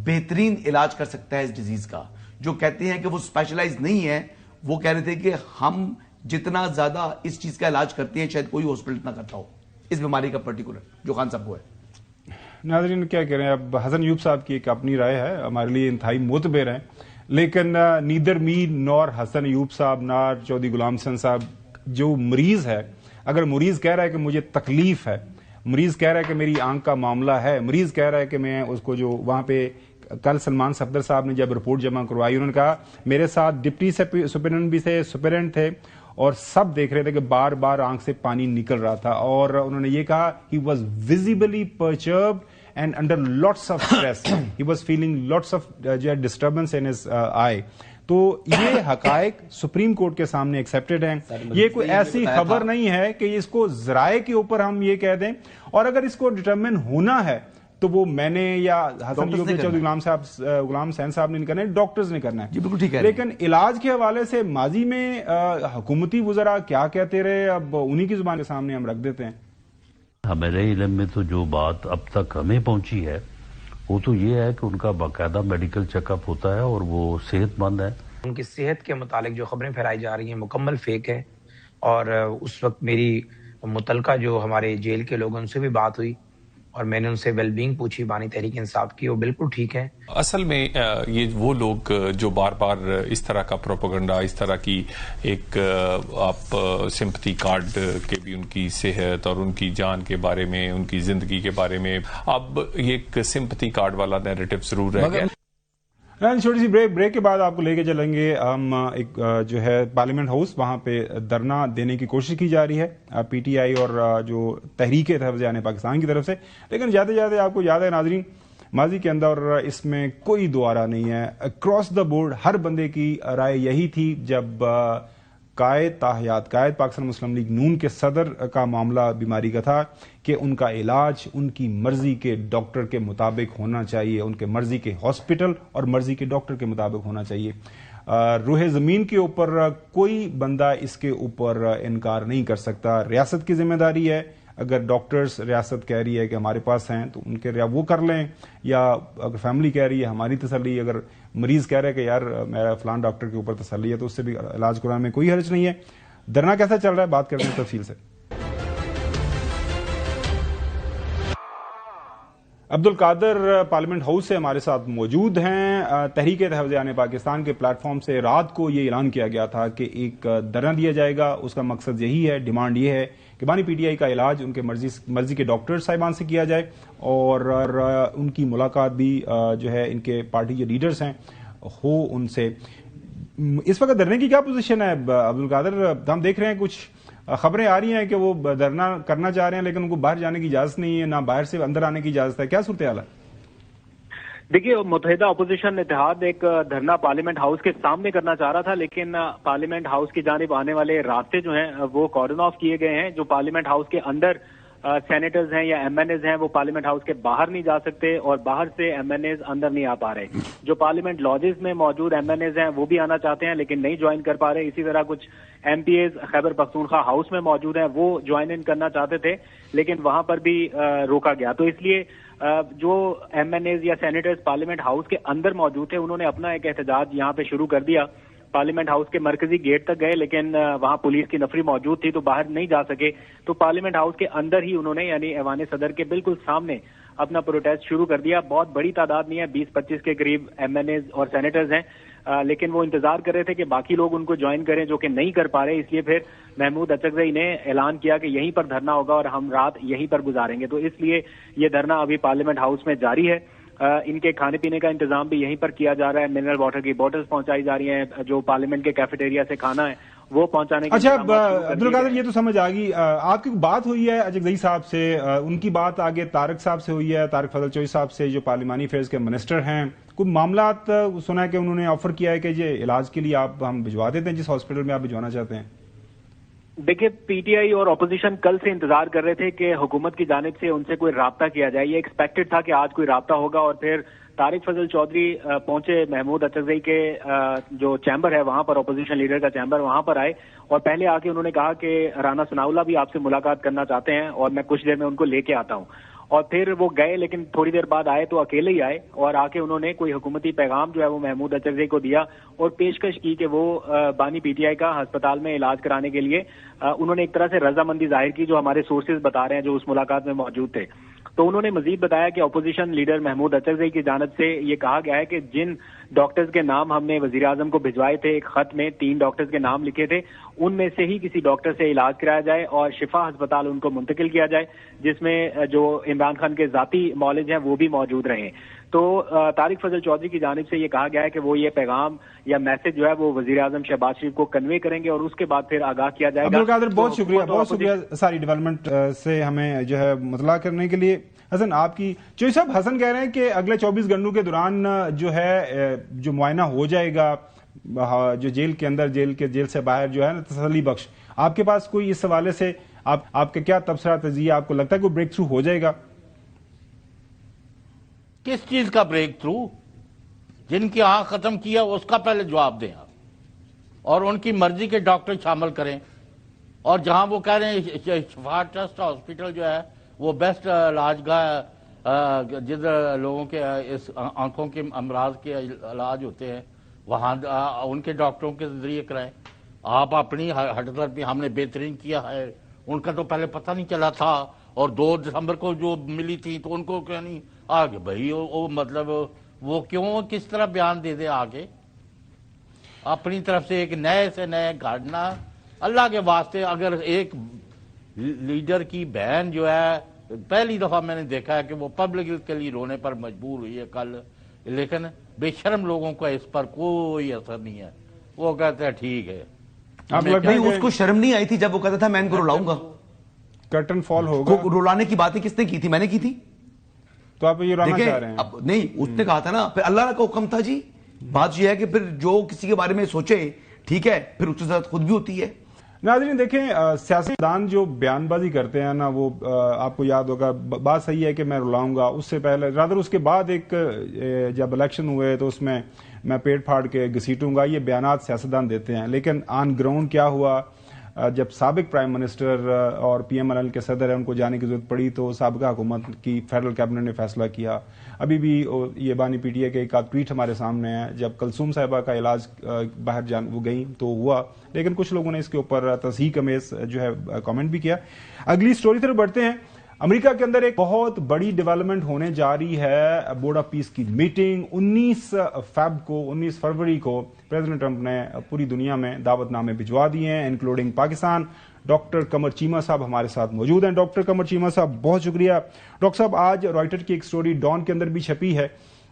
بہترین علاج کر سکتا ہے اس ڈیزیز کا. جو کہتے ہیں کہ وہ اسپیشلائز نہیں ہے، وہ کہہ رہے تھے کہ ہم جتنا زیادہ اس چیز کا علاج کرتے ہیں شاید کوئی ہاسپٹل نہ کرتا ہو اس بیماری کا پرٹیکولر جو خان صاحب کو ہے. ناظرین کیا کہہ رہے ہیں؟ اب حسن ایوب صاحب کی ایک اپنی رائے ہے، ہمارے لیے انتہائی معتبر ہیں. لیکن نیدر می نور حسن ایوب صاحب نار چودھری غلام حسن صاحب، جو مریض ہے، اگر مریض کہہ رہا ہے کہ مجھے تکلیف ہے، مریض کہہ رہا ہے کہ میری آنکھ کا معاملہ ہے، مریض کہہ رہا ہے کہ میں اس کو جو وہاں پہ کل سلمان صفدر صاحب نے جب رپورٹ جمع کروائی، انہوں نے کہا میرے ساتھ ڈپٹی سپرنٹینڈنٹ بھی تھے، سپرنٹینڈنٹ تھے، اور سب دیکھ رہے تھے کہ بار بار آنکھ سے پانی نکل رہا تھا، اور انہوں نے یہ کہا he was visibly perturbed and under lots of stress, he was feeling lots of disturbance in his eye. تو یہ حقائق سپریم کورٹ کے سامنے ایکسیپٹڈ ہیں. یہ کوئی ایسی خبر نہیں ہے کہ اس کو ذرائع کے اوپر ہم یہ کہہ دیں، اور اگر اس کو ڈٹرمن ہونا ہے تو وہ میں نے یا حسن ایوب نے چودھری غلام حسین صاحب نے نہیں کرنا ہے، ڈاکٹرز نے کرنا ہے. جی بالکل ٹھیک ہے. لیکن علاج کے حوالے سے ماضی میں حکومتی وزراء کیا کہتے رہے، اب انہی کی زبان کے سامنے ہم رکھ دیتے ہیں. ہمارے علم میں تو جو بات اب تک ہمیں پہنچی ہے وہ تو یہ ہے کہ ان کا باقاعدہ میڈیکل چیک اپ ہوتا ہے اور وہ صحت مند ہے. ان کی صحت کے متعلق جو خبریں پھیلائی جا رہی ہیں مکمل فیک ہے، اور اس وقت میری متعلقہ جو ہمارے جیل کے لوگ ان سے بھی بات ہوئی اور میں نے ان سے ویل بینگ پوچھی بانی تحریک انصاف کی، وہ بالکل ٹھیک ہے. اصل میں یہ وہ لوگ جو بار بار اس طرح کا پروپیگنڈا، اس طرح کی ایک آپ سمپتھی کارڈ کے بھی ان کی صحت اور ان کی جان کے بارے میں، ان کی زندگی کے بارے میں، اب یہ ایک سمپتھی کارڈ والا نیریٹو ضرور رہ گیا. چھوٹی سی بریک کے بعد آپ کو لے کے چلیں گے ہم ایک جو ہے پارلیمنٹ ہاؤس، وہاں پہ دھرنا دینے کی کوشش کی جا رہی ہے پی ٹی آئی اور جو تحریک تحفظ پاکستان کی طرف سے. لیکن جاتے جاتے آپ کو یاد ہے ناظرین، ماضی کے اندر اس میں کوئی دوبارہ نہیں ہے، اکراس دا بورڈ ہر بندے کی رائے یہی تھی جب قائد پاکستان مسلم لیگ نون کے صدر کا معاملہ بیماری کا تھا کہ ان کا علاج ان کی مرضی کے ڈاکٹر کے مطابق ہونا چاہیے، ان کے مرضی کے ہاسپٹل اور مرضی کے ڈاکٹر کے مطابق ہونا چاہیے. روح زمین کے اوپر کوئی بندہ اس کے اوپر انکار نہیں کر سکتا. ریاست کی ذمہ داری ہے، اگر ڈاکٹرز ریاست کہہ رہی ہے کہ ہمارے پاس ہیں تو ان کے وہ کر لیں، یا اگر فیملی کہہ رہی ہے ہماری تسلی، اگر مریض کہہ رہے کہ یار میرا فلان ڈاکٹر کے اوپر تسلی ہے تو اس سے بھی علاج کرانے میں کوئی حرج نہیں ہے. دھرنا کیسا چل رہا ہے بات کرتے ہیں تفصیل سے. عبد القادر پارلیمنٹ ہاؤس سے ہمارے ساتھ موجود ہیں. تحریک تحفظ پاکستان کے پلیٹ فارم سے رات کو یہ اعلان کیا گیا تھا کہ ایک دھرنا دیا جائے گا. اس کا مقصد یہی ہے، ڈیمانڈ یہ ہے کہ بانی پی ٹی آئی کا علاج ان کے مرضی کے ڈاکٹر صاحبان سے کیا جائے، اور ان کی ملاقات بھی جو ہے ان کے پارٹی کے لیڈرز ہیں ہو ان سے. اس وقت دھرنے کی کیا پوزیشن ہے عبد القادر؟ ہم دیکھ رہے ہیں کچھ خبریں آ رہی ہیں کہ وہ دھرنا کرنا چاہ رہے ہیں لیکن ان کو باہر جانے کی اجازت نہیں ہے، نہ باہر سے اندر آنے کی اجازت ہے. کیا صورتحال ہے؟ دیکھیے، متحدہ اپوزیشن اتحاد ایک دھرنا پارلیمنٹ ہاؤس کے سامنے کرنا چاہ رہا تھا، لیکن پارلیمنٹ ہاؤس کی جانب آنے والے راستے جو ہیں وہ کارڈن آف کیے گئے ہیں. جو پارلیمنٹ ہاؤس کے اندر سینیٹرز ہیں یا ایم این ایز ہیں وہ پارلیمنٹ ہاؤس کے باہر نہیں جا سکتے، اور باہر سے ایم این ایز اندر نہیں آ پا رہے. جو پارلیمنٹ لاجز میں موجود ایم این ایز ہیں وہ بھی آنا چاہتے ہیں لیکن نہیں جوائن کر پا رہے. اسی طرح کچھ M P as Khyber Pakhtunkhwa house میں موجود ہیں، وہ جوائن ان کرنا چاہتے تھے لیکن وہاں پر بھی روکا گیا. تو اس لیے جو ایم این ایز یا سینیٹرز پارلیمنٹ ہاؤس کے اندر موجود تھے انہوں نے اپنا ایک احتجاج یہاں پہ شروع کر دیا. پارلیمنٹ ہاؤس کے مرکزی گیٹ تک گئے لیکن وہاں پولیس کی نفری موجود تھی تو باہر نہیں جا سکے. تو پارلیمنٹ ہاؤس کے اندر ہی انہوں نے یعنی ایوان صدر کے بالکل سامنے اپنا پروٹیسٹ شروع کر دیا. بہت بڑی تعداد نہیں ہے، 20-25 کے قریب ایم این ایز اور سینیٹرز ہیں، لیکن وہ انتظار کر رہے تھے کہ باقی لوگ ان کو جوائن کریں جو کہ نہیں کر پا رہے. اس لیے پھر محمود اچکزئی نے اعلان کیا کہ یہیں پر دھرنا ہوگا اور ہم رات یہیں پر گزاریں گے. تو اس لیے یہ دھرنا ابھی پارلیمنٹ ہاؤس میں جاری ہے. ان کے کھانے پینے کا انتظام بھی یہیں پر کیا جا رہا ہے. منرل واٹر کی بوٹلز پہنچائی جا رہی ہیں، جو پارلیمنٹ کے کیفیٹیریا سے کھانا ہے وہ پہنچانے کی. اچھا عبد القادر، یہ تو سمجھ آ گئی. آپ کی بات ہوئی ہے اچکزئی صاحب سے، ان کی بات آگے طارق صاحب سے ہوئی ہے، طارق فضل چوہدری صاحب سے جو پارلیمانی افیئرز کے منسٹر ہیں. کوئی معاملات سنا ہے کہ انہوں نے آفر کیا ہے کہ یہ علاج کے لیے ہم بھجوا دیتے ہیں جس ہاسپٹل میں آپ بھجوانا چاہتے ہیں؟ دیکھیے، پی ٹی آئی اور اپوزیشن کل سے انتظار کر رہے تھے کہ حکومت کی جانب سے ان سے کوئی رابطہ کیا جائے. یہ ایکسپیکٹڈ تھا کہ آج کوئی رابطہ ہوگا، اور پھر طارق فضل چودھری پہنچے محمود اچکزئی کے جو چیمبر ہے وہاں پر، اپوزیشن لیڈر کا چیمبر، وہاں پر آئے اور پہلے آ کے انہوں نے کہا کہ رانا ثناء اللہ بھی آپ سے ملاقات کرنا چاہتے ہیں اور میں کچھ دیر میں ان کو لے کے آتا ہوں. اور پھر وہ گئے لیکن تھوڑی دیر بعد آئے تو اکیلے ہی آئے، اور آ کے انہوں نے کوئی حکومتی پیغام جو ہے وہ محمود اچکزئی کو دیا اور پیشکش کی کہ وہ بانی پی ٹی آئی کا ہسپتال میں علاج کرانے کے لیے انہوں نے ایک طرح سے رضامندی ظاہر کی، جو ہمارے سورسز بتا رہے ہیں جو اس ملاقات میں موجود تھے. تو انہوں نے مزید بتایا کہ اپوزیشن لیڈر محمود اچرزئی کی جانب سے یہ کہا گیا ہے کہ جن ڈاکٹرز کے نام ہم نے وزیر اعظم کو بھجوائے تھے ایک خط میں 3 ڈاکٹرز کے نام لکھے تھے، ان میں سے ہی کسی ڈاکٹر سے علاج کرایا جائے اور شفا ہسپتال ان کو منتقل کیا جائے، جس میں جو عمران خان کے ذاتی معالج ہیں وہ بھی موجود رہیں۔ تو طارق فضل چودھری کی جانب سے یہ کہا گیا ہے کہ وہ یہ پیغام یا میسج جو ہے وہ وزیر اعظم شہباز شریف کو کنوے کریں گے اور اس کے بعد پھر آگاہ کیا جائے گا۔ عبدالقادر بہت شکریہ ساری ڈیولپمنٹ سے ہمیں جو ہے مطلع کرنے کے لیے۔ حسن آپ کی چوئی صاحب، حسن کہہ رہے ہیں کہ اگلے 24 گھنٹوں کے دوران جو ہے جو معائنہ ہو جائے گا جو جیل کے اندر جیل سے باہر جو ہے نا تسلی بخش، آپ کے پاس کوئی اس حوالے سے آپ کا کیا تبصرہ تجزیہ، آپ کو لگتا ہے کوئی بریک تھرو ہو جائے گا؟ کس چیز کا بریک تھرو؟ جن کی آنکھ ختم کیا اس کا پہلے جواب دیں آپ، اور ان کی مرضی کے ڈاکٹر شامل کریں، اور جہاں وہ کہہ رہے ہیں شفا ٹرسٹ ہاسپٹل جو ہے وہ بیسٹ علاج گاہ جدھر لوگوں کے اس آنکھوں کے امراض کے علاج ہوتے ہیں، وہاں ان کے ڈاکٹروں کے ذریعے کرائیں۔ آپ اپنی ہٹدر پہ ہم نے بہترین کیا ہے، ان کا تو پہلے پتہ نہیں چلا تھا، اور 2 دسمبر کو جو ملی تھی تو ان کو کیا نہیں آگے بھائی وہ مطلب وہ کیوں کس طرح بیان دے دے آگے اپنی طرف سے ایک نئے سے نئے گھڑنا۔ اللہ کے واسطے اگر ایک لیڈر کی بہن جو ہے پہلی دفعہ میں نے دیکھا ہے کہ وہ پبلک کے لیے رونے پر مجبور ہوئی ہے کل، لیکن بے شرم لوگوں کا اس پر کوئی اثر نہیں ہے، وہ کہتے ہیں ٹھیک ہے۔ نہیں، اس کو شرم نہیں آئی تھی جب وہ کہتا تھا میں ان کو رلاؤں گا، کرٹن فال ہوگا، رلانے کی باتیں کس نے کی تھی؟ میں نے کی تھی۔ تو آپ یہ رلانا چاہ رہے ہیں؟ نہیں، اس نے کہا تھا نا، پھر اللہ کا حکم تھا جی۔ بات یہ ہے کہ پھر جو کسی کے بارے میں سوچے ٹھیک ہے، پھر اس کے ساتھ خود بھی ہوتی ہے۔ ناظرین دیکھیں، سیاستدان جو بیان بازی کرتے ہیں نا، وہ آپ کو یاد ہوگا بات صحیح ہے کہ میں رلاؤں گا، اس سے پہلے رادر اس کے بعد ایک جب الیکشن ہوئے تو اس میں پیٹ پھاڑ کے گھسیٹوں گا، یہ بیانات سیاستدان دیتے ہیں، لیکن آن گراؤنڈ کیا ہوا؟ جب سابق پرائم منسٹر اور پی ایم ایل این کے صدر ہیں ان کو جانے کی ضرورت پڑی تو سابقہ حکومت کی فیڈرل کیبنٹ نے فیصلہ کیا۔ ابھی بھی یہ بانی پی ٹی آئی کے ایک آدھ ٹویٹ ہمارے سامنے ہے، جب کلثوم صاحبہ کا علاج باہر وہ گئیں تو ہوا، لیکن کچھ لوگوں نے اس کے اوپر تصحیح امیز جو ہے کامنٹ بھی کیا۔ اگلی سٹوری طرف بڑھتے ہیں۔ امریکہ کے اندر ایک بہت بڑی ڈیولپمنٹ ہونے جا رہی ہے، بورڈ آف پیس کی میٹنگ 19 فروری کو پریزیڈنٹ ٹرمپ نے پوری دنیا میں دعوت نامے بھجوا دیے ہیں، انکلوڈنگ پاکستان۔ ڈاکٹر قمر چیمہ صاحب ہمارے ساتھ موجود ہیں۔ ڈاکٹر قمر چیمہ صاحب بہت شکریہ۔ ڈاکٹر صاحب، آج رائٹر کی ایک سٹوری ڈان کے اندر بھی چھپی ہے،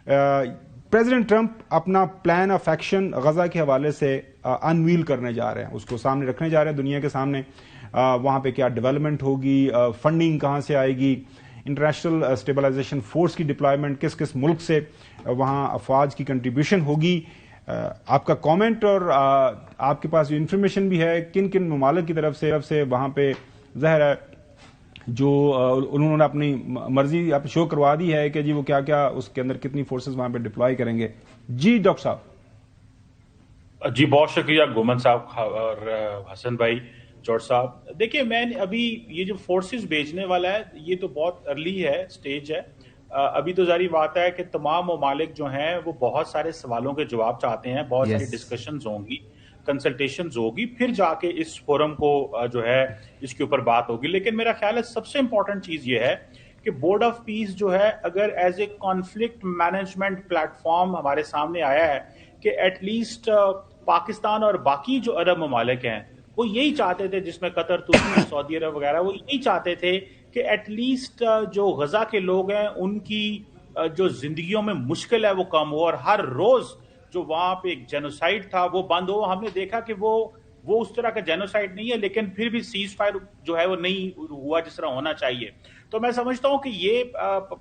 پریزیڈنٹ ٹرمپ اپنا پلان آف ایکشن غزہ کے حوالے سے انویل کرنے جا رہے ہیں، اس کو سامنے رکھنے جا رہے ہیں دنیا کے سامنے۔ وہاں پہ کیا ڈیولپمنٹ ہوگی، فنڈنگ کہاں سے آئے گی، انٹرنیشنل اسٹیبلائزیشن فورس کی ڈپلائمنٹ کس کس ملک سے وہاں افواج کی کنٹریبیوشن ہوگی۔ آپ کا کامنٹ اور آپ کے پاس جو انفارمیشن بھی ہے کن کن ممالک کی طرف سے وہاں پہ ظاہر ہے جو انہوں نے اپنی مرضی شو کروا دی ہے کہ جی وہ کیا کیا اس کے اندر کتنی فورسز وہاں پہ ڈپلائی کریں گے۔ جی ڈاکٹر صاحب۔ جی بہت شکریہ گومن صاحب اور حسن بھائی، جوڑ صاحب۔ دیکھیں میں ابھی یہ جو فورسز بھیجنے والا ہے یہ تو بہت ارلی ہے، سٹیج ہے، ابھی تو ظاہری بات ہے کہ تمام ممالک جو ہیں وہ بہت سارے سوالوں کے جواب چاہتے ہیں، بہت ساری ڈسکشنز ہوں گی، کنسلٹیشنز ہوگی، پھر جا کے اس فورم کو جو ہے اس کے اوپر بات ہوگی۔ لیکن میرا خیال ہے سب سے امپورٹنٹ چیز یہ ہے کہ بورڈ آف پیس جو ہے اگر as a conflict management plate form ہمارے سامنے آیا ہے کہ ایٹ لیسٹ پاکستان اور باقی جو عرب ممالک ہیں وہ یہی چاہتے تھے، جس میں قطر، ترکی، سعودی عرب وغیرہ، وہ یہی چاہتے تھے کہ ایٹ لیسٹ جو غزہ کے لوگ ہیں ان کی جو زندگیوں میں مشکل ہے وہ کم ہو، اور ہر روز جو وہاں پہ ایک جینوسائیڈ تھا وہ بند ہو۔ ہم نے دیکھا کہ وہ اس طرح کا جینوسائیڈ نہیں ہے، لیکن پھر بھی سیز فائر جو ہے وہ نہیں ہوا جس طرح ہونا چاہیے۔ تو میں سمجھتا ہوں کہ یہ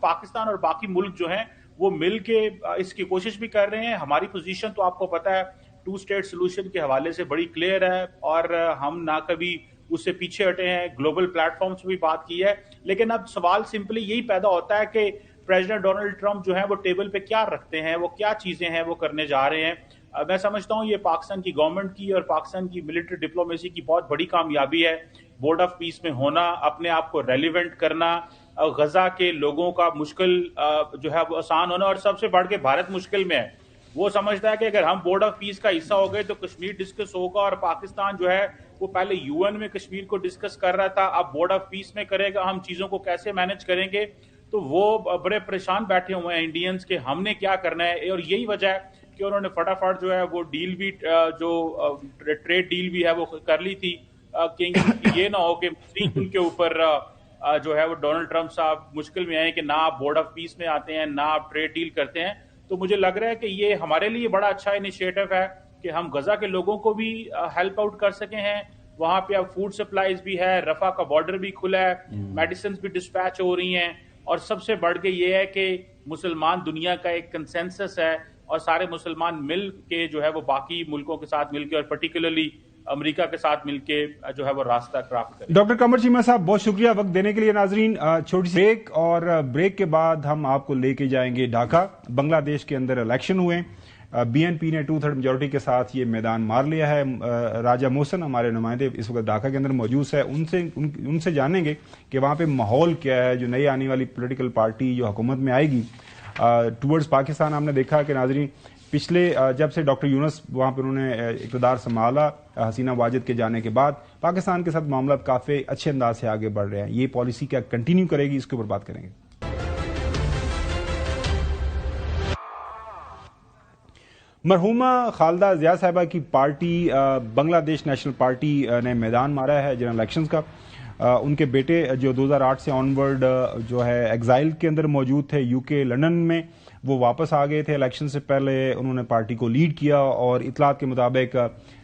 پاکستان اور باقی ملک جو ہیں وہ مل کے اس کی کوشش بھی کر رہے ہیں۔ ہماری پوزیشن تو آپ کو پتہ ہے 2 اسٹیٹ سولوشن کے حوالے سے بڑی کلیئر ہے، اور ہم نہ کبھی اس سے پیچھے ہٹے ہیں، گلوبل پلیٹ فارم سے بھی بات کی ہے۔ لیکن اب سوال سمپلی یہی پیدا ہوتا ہے کہ پریزیڈنٹ ڈونلڈ ٹرمپ جو ہیں وہ ٹیبل پہ کیا رکھتے ہیں، وہ کیا چیزیں ہیں وہ کرنے جا رہے ہیں۔ میں سمجھتا ہوں یہ پاکستان کی گورنمنٹ کی اور پاکستان کی ملٹری ڈپلومیسی کی بہت بڑی کامیابی ہے، بورڈ آف پیس میں ہونا، اپنے آپ کو ریلیونٹ کرنا، غزہ کے لوگوں کا مشکل جو ہے وہ آسان ہونا، اور سب سے بڑھ کے بھارت مشکل میں ہے، وہ سمجھتا ہے کہ اگر ہم بورڈ آف پیس کا حصہ ہو گئے تو کشمیر ڈسکس ہوگا، اور پاکستان جو ہے وہ پہلے یو این میں کشمیر کو ڈسکس کر رہا تھا، اب بورڈ آف پیس میں کرے گا، ہم چیزوں کو کیسے مینج کریں گے۔ تو وہ بڑے پریشان بیٹھے ہوئے ہیں انڈینز کے ہم نے کیا کرنا ہے. اور یہی وجہ ہے کہ انہوں نے فٹافٹ جو ہے وہ ڈیل بھی جو ٹریڈ ڈیل بھی ہے وہ کر لی تھی کہ یہ نہ ہو کہ ان کے اوپر جو ہے وہ ڈونلڈ ٹرمپ صاحب مشکل میں آئے کہ نہ آپ بورڈ آف پیس میں آتے ہیں نہ آپ ٹریڈ ڈیل کرتے ہیں. تو مجھے لگ رہا ہے کہ یہ ہمارے لیے بڑا اچھا انیشیٹو ہے کہ ہم غزہ کے لوگوں کو بھی ہیلپ آؤٹ کر سکے ہیں. وہاں پہ اب فوڈ سپلائیز بھی ہے, رفح کا بارڈر بھی کھلا ہے, میڈیسنز بھی ڈسپیچ ہو رہی ہیں, اور سب سے بڑھ کے یہ ہے کہ مسلمان دنیا کا ایک کنسنسس ہے اور سارے مسلمان مل کے جو ہے وہ باقی ملکوں کے ساتھ مل کے اور پرٹیکولرلی امریکہ کے ساتھ مل کے جو ہے وہ راستہ کرافٹ کریں. ڈاکٹر قمر چیمہ صاحب بہت شکریہ وقت دینے کے لیے. ناظرین چھوٹی سی بریک, اور بریک کے بعد ہم آپ کو لے کے جائیں گے ڈھاکہ. بنگلہ دیش کے اندر الیکشن ہوئے, بی این پی نے 2/3 میجورٹی کے ساتھ یہ میدان مار لیا ہے. راجہ محسن ہمارے نمائندے اس وقت ڈھاکہ کے اندر موجود ہے, ان سے جانیں گے کہ وہاں پہ ماحول کیا ہے. جو نئی آنے والی پولیٹیکل پارٹی جو حکومت میں آئے گی ٹورڈز پاکستان, ہم نے دیکھا کہ ناظرین پچھلے جب سے ڈاکٹر یونس وہاں پہ انہوں نے اقتدار سنبھالا حسینہ واجد کے جانے کے بعد, پاکستان کے ساتھ معاملات کافی اچھے انداز سے آگے بڑھ رہے ہیں. یہ پالیسی کیا کنٹینیو کرے گی, اس کے اوپر بات کریں گے. مرحومہ خالدہ ضیاء صاحبہ کی پارٹی بنگلہ دیش نیشنل پارٹی نے میدان مارا ہے جنرل الیکشنز کا. ان کے بیٹے جو 2008 سے آنورڈ جو ہے ایگزائل کے اندر موجود تھے یو کے لنڈن میں, وہ واپس آ گئے تھے الیکشن سے پہلے. انہوں نے پارٹی کو لیڈ کیا اور اطلاعات کے مطابق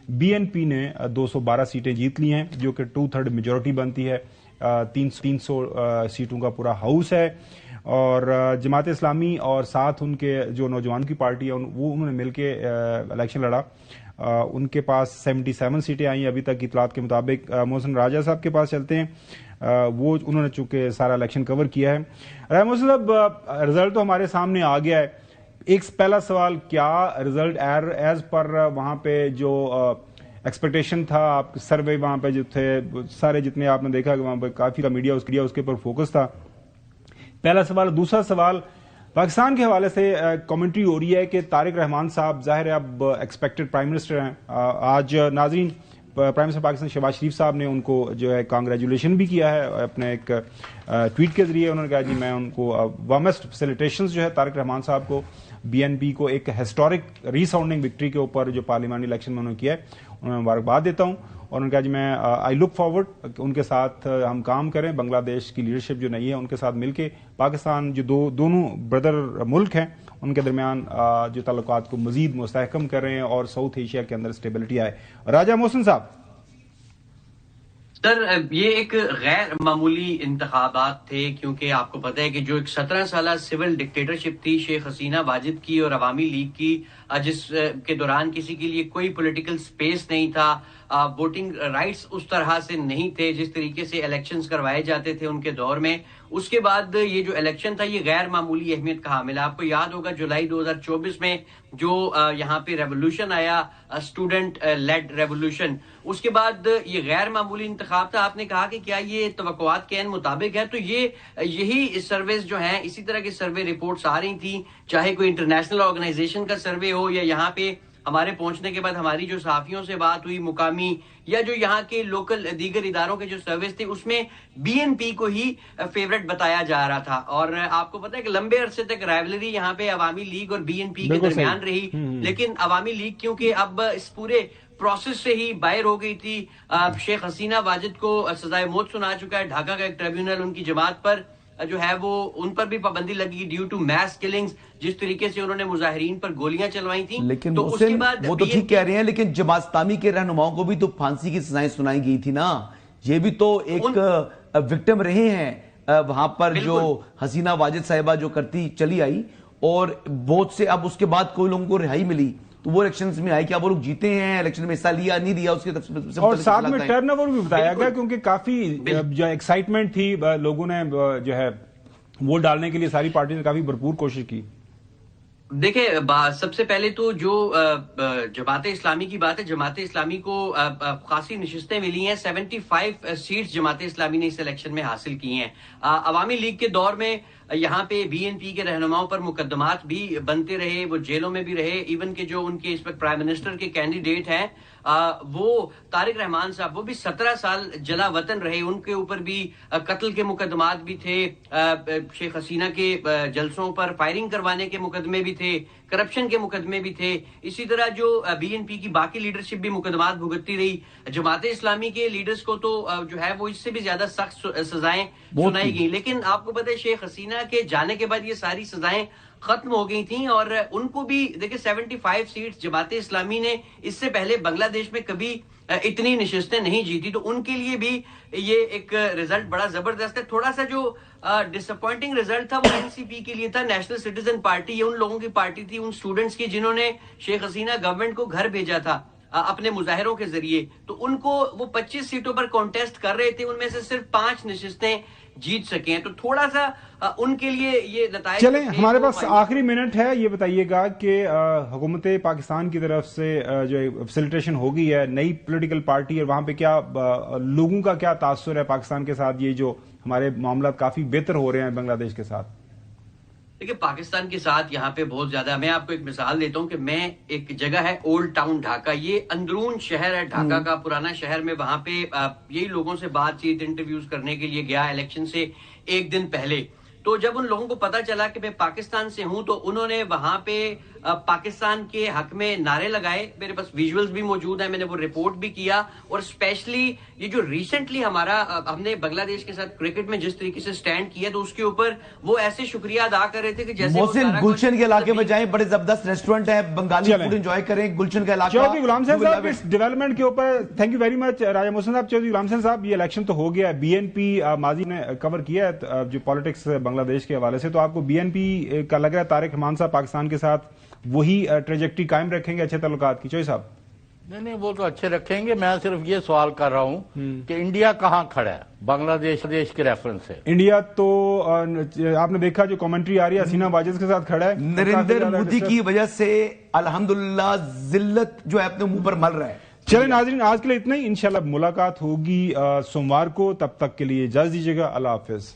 بی این پی نے 212 سیٹیں جیت لی ہیں جو کہ 2/3 میجورٹی بنتی ہے. 300 سیٹوں کا پورا ہاؤس ہے. اور جماعت اسلامی اور ساتھ ان کے جو نوجوان کی پارٹی ہے وہ انہوں نے مل کے الیکشن لڑا. ان کے پاس 77 سیٹیں آئیں ابھی تک اطلاعات کے مطابق. محسن راجہ صاحب کے پاس چلتے ہیں, وہ انہوں نے چونکہ سارا الیکشن کور کیا ہے. رحم صاحب رزلٹ تو ہمارے سامنے آ گیا ہے. ایک پہلا سوال, کیا رزلٹ ایز پر وہاں پہ جو ایکسپیکٹیشن تھا, آپ سروے وہاں پہ جو تھے سارے جتنے آپ نے دیکھا کہ وہاں پہ کافی کا میڈیا اس کے پر فوکس تھا, پہلا سوال. دوسرا سوال پاکستان کے حوالے سے کامنٹری ہو رہی ہے کہ طارق رحمان صاحب ظاہر ہے اب ایکسپیکٹڈ پرائم منسٹر ہیں. آج ناظرین پرائم منسٹر پاکستان شہباز شریف صاحب نے ان کو جو ہے کانگریچولیشن بھی کیا ہے اپنے ایک ٹویٹ کے ذریعے. انہوں نے کہا جی میں ان کو وارمسٹ فیسیلیٹیشنز جو ہے طارق رحمان صاحب کو بی این پی کو ایک ہسٹورک ری ساؤنڈنگ وکٹری کے اوپر جو پارلیمانی الیکشن میں انہوں نے کیا ہے انہوں نے مبارکباد دیتا ہوں. اور انہوں نے کہا جی میں آئی لک فارورڈ ان کے ساتھ ہم کام کریں, بنگلہ دیش کی لیڈرشپ جو نئی ہے ان کے ساتھ مل کے پاکستان جو دونوں بردر ملک ہیں ان کے درمیان جو تعلقات کو مزید مستحکم کر رہے ہیں اور ساؤتھ ایشیا کے اندر اسٹیبلٹی آئے. راجہ محسن صاحب. سر یہ ایک غیر معمولی انتخابات تھے کیونکہ آپ کو پتہ ہے کہ جو ایک 17 سالہ سول ڈکٹیٹرشپ تھی شیخ حسینہ واجد کی اور عوامی لیگ کی, جس کے دوران کسی کے لیے کوئی پولیٹیکل سپیس نہیں تھا, ووٹنگ رائٹس اس طرح سے نہیں تھے جس طریقے سے الیکشنز کروائے جاتے تھے ان کے دور میں. اس کے بعد یہ جو الیکشن تھا یہ غیر معمولی اہمیت کا حامل ہے. آپ کو یاد ہوگا جولائی 2024 میں جو یہاں پہ ریولوشن آیا, اسٹوڈنٹ لیڈ ریولوشن, اس کے بعد یہ غیر معمولی انتخاب تھا. آپ نے کہا کہ کیا یہ توقعات کے مطابق ہے, تو یہی سرویز جو ہیں اسی طرح کی سروے رپورٹس آ رہی تھیں, چاہے کوئی انٹرنیشنل آرگنائزیشن کا سروے ہو یا یہاں پہ ہمارے پہنچنے کے بعد ہماری جو صحافیوں سے بات ہوئی مقامی یا جو یہاں کے لوکل دیگر اداروں کے جو سروس تھے اس میں بی این پی کو ہی فیورٹ بتایا جا رہا تھا. اور آپ کو پتا ہے کہ لمبے عرصے تک رائیولری یہاں پہ عوامی لیگ اور بی این پی کے درمیان رہی, لیکن عوامی لیگ کیونکہ اب اس پورے پروسیس سے ہی باہر ہو گئی تھی. شیخ حسینہ واجد کو سزائے موت سنا چکا ہے ڈھاکہ کا ایک ٹریبیونل, ان کی جماعت پر جو ہے وہ ان پر بھی پابندی لگی ڈیو ٹو میس کلنگز, جس طریقے سے انہوں نے مظاہرین پر گولیاں چلوائی تھیں. لیکن تو اس کے بعد وہ تو ٹھیک کہہ رہے ہیں, لیکن جماعت اسلامی کے رہنماؤں کو بھی تو پھانسی کی سزائیں سنائی گئی تھی نا. یہ بھی تو ایک وکٹم رہے ہیں وہاں پر جو حسینہ واجد صاحبہ جو کرتی چلی آئی, اور بہت سے اب اس کے بعد کوئی لوگوں کو رہائی ملی تو وہ الیکشنز میں آئے, کیا وہ لوگ جیتے ہیں, الیکشن میں حصہ لیا نہیں دیا, اس کے اور ساتھ میں ٹرن اوور بھی بتایا گیا کیونکہ کافی جو ایکسائٹمنٹ تھی, لوگوں نے جو ہے ووٹ ڈالنے کے لیے ساری پارٹی نے کافی بھرپور کوشش کی. دیکھیں سب سے پہلے تو جو جماعت اسلامی کی بات ہے, جماعت اسلامی کو خاصی نشستیں ملی ہیں, 75 سیٹس جماعت اسلامی نے اس الیکشن میں حاصل کی ہیں. عوامی لیگ کے دور میں یہاں پہ بی این پی کے رہنماؤں پر مقدمات بھی بنتے رہے, وہ جیلوں میں بھی رہے, ایون کہ جو ان کے اس وقت پرائم منسٹر کے کینڈیڈیٹ ہیں وہ طارق رحمان صاحب وہ بھی 17 سال جلا وطن رہے، ان کے اوپر بھی قتل کے مقدمات بھی تھے، شیخ حسینہ کے جلسوں پر فائرنگ کروانے کے مقدمے بھی تھے، کرپشن کے مقدمے بھی تھے، اسی طرح جو بی این پی کی باقی لیڈرشپ بھی مقدمات بھگتتی رہی۔ جماعت اسلامی کے لیڈرز کو تو جو ہے وہ اس سے بھی زیادہ سخت سزائیں سنائی گئی، لیکن آپ کو پتہ ہے شیخ حسینہ کے جانے کے بعد یہ ساری سزائیں ختم ہو گئی تھیں، اور ان کو بھی دیکھیں 75 سیٹس جماعت اسلامی نے اس سے پہلے بنگلہ دیش میں کبھی اتنی نشستیں نہیں جیتی، تو ان کے لیے بھی یہ ایک رزلٹ بڑا زبردست ہے۔ تھوڑا سا جو ڈس اپوائنٹنگ رزلٹ تھا وہ این سی پی کے لیے تھا، نیشنل سٹیزن پارٹی، یہ ان لوگوں کی پارٹی تھی، ان اسٹوڈنٹس کی جنہوں نے شیخ حسینہ گورنمنٹ کو گھر بھیجا تھا اپنے مظاہروں کے ذریعے، تو ان کو وہ 25 سیٹوں پر کانٹیسٹ کر رہے تھے، ان میں سے صرف 5 نشستیں جیت سکے ہیں، تو تھوڑا سا ان کے لیے یہ نتائج۔ چلیں ہمارے پاس آخری منٹ ہے، یہ بتائیے گا کہ حکومت پاکستان کی طرف سے جو فیسیلیٹیشن ہو گئی ہے نئی پولیٹیکل پارٹی، اور وہاں پہ کیا لوگوں کا کیا تاثر ہے پاکستان کے ساتھ، یہ جو ہمارے معاملات کافی بہتر ہو رہے ہیں بنگلہ دیش کے ساتھ؟ دیکھیں پاکستان کے ساتھ یہاں پہ بہت زیادہ، میں آپ کو ایک مثال دیتا ہوں کہ میں ایک جگہ ہے اولڈ ٹاؤن ڈھاکہ، یہ اندرون شہر ہے ڈھاکہ کا، پرانا شہر میں، وہاں پہ یہی لوگوں سے بات چیت انٹرویوز کرنے کے لیے گیا الیکشن سے ایک دن پہلے، تو جب ان لوگوں کو پتا چلا کہ میں پاکستان سے ہوں تو انہوں نے وہاں پہ پاکستان کے حق میں نعرے لگائے، میرے پاس ویژولز بھی موجود ہیں، میں نے وہ رپورٹ بھی کیا، اور اسپیشلی یہ جو ریسنٹلی ہم نے بنگلہ دیش کے ساتھ کرکٹ میں جس طریقے سے سٹینڈ کیا تو اس کے اوپر وہ ایسے شکریہ ادا کر رہے تھے کہ جیسے محسن گلشن کے علاقے میں جائیں، بڑے زبردست ریسٹورنٹ ہے، بنگالی فوڈ انجوائے کریں، گلشن کا علاقہ۔ چودھری غلام حسین صاحب اس ڈیولپمنٹ کے اوپر تھینک یو ویری مچ راجہ محسن صاحب۔ چودھری غلام حسین صاحب، یہ الیکشن تو ہو گیا ہے، بی این پی ماضی نے کور کیا ہے جو پالیٹکس بنگلہ دیش کے حوالے سے، تو آپ کو بی این پی کا لگ رہا ہے طارق رحمان صاحب پاکستان کے ساتھ وہی ٹریجیکٹری قائم رکھیں گے اچھے تعلقات کی؟ چوئی صاحب نہیں وہ تو اچھے رکھیں گے، میں صرف یہ سوال کر رہا ہوں کہ انڈیا کہاں کھڑا ہے بنگلہ دیش کے ریفرنس سے؟ انڈیا تو آپ نے دیکھا جو کامنٹری آ رہی ہے حسینہ واجد کے ساتھ کھڑا ہے، نریندر مودی کی وجہ سے الحمدللہ ذلت جو ہے اپنے منہ پر مل رہا ہے۔ چلیں ناظرین، آج کے لیے اتنا ہی، انشاءاللہ ملاقات ہوگی سوموار کو، تب تک کے لیے اجازت دیجیے گا، اللہ حافظ۔